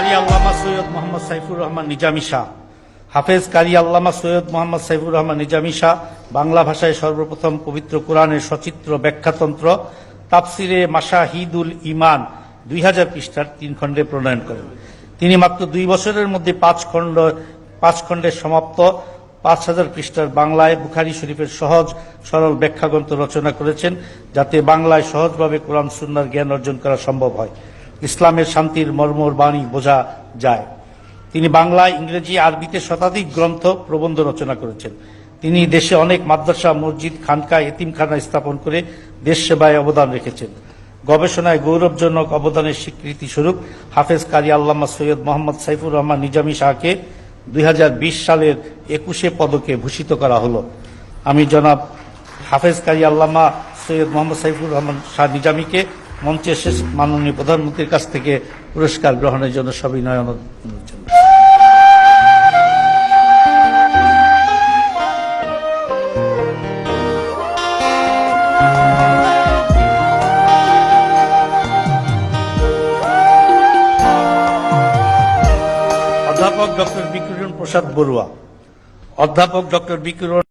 কারি আল্লামা সৈয়দ মোহাম্মদ সাইফুর রহমান নিজামী শাহ। হাফেজ কারি আল্লামা সৈয়দ মোহাম্মদ সাইফুর রহমান নিজামী শাহ বাংলা ভাষায় সর্বপ্রথম পবিত্র কোরআনের সচিত্র ব্যাখ্যাতন্ত্র তাফসিরে মাশাহিদুল ঈমান 2000 পৃষ্ঠার 3 খণ্ডে প্রণয়ন করেন। তিনি মাত্র 2 বছরের মধ্যে 5 খণ্ডের সমাপ্ত 5000 পৃষ্ঠার বাংলায় বুখারী শরীফের সহজ সরল ব্যাখ্যাগ্রন্থ রচনা করেছেন, যাতে বাংলায় সহজভাবে কোরআন সুন্নাহর জ্ঞান অর্জন করা সম্ভব হয়, ইসলামের শান্তির মর্মর বাণী বোঝা যায়। তিনি বাংলায়, ইংরেজি, আরবিতে শতাধিক গ্রন্থ প্রবন্ধ রচনা করেছেন। তিনি দেশে অনেক মাদ্রাসা, মসজিদ, খানকা, এতিমখানা স্থাপন করে দেশ সেবায় অবদান রেখেছেন। গবেষণায় গৌরবজনক অবদানের স্বীকৃতি স্বরূপ হাফেজ কারি আল্লামা সৈয়দ মোহাম্মদ সাইফুর রহমান নিজামী শাহকে 2020 সালের 21 পদকে ভূষিত করা হলো। আমি জনাব হাফেজ কারি আল্লামা সৈয়দ মোহাম্মদ সাইফুর রহমান শাহ নিজামীকে মঞ্চে এসে মাননীয় প্রধানমন্ত্রীর কাছ থেকে পুরস্কার গ্রহণের জন্য সবিনয় অনুরোধ জানাচ্ছি। অধ্যাপক ডক্টর বিকিরণ প্রসাদ বড়ুয়া। অধ্যাপক ডক্টর বিকিরণ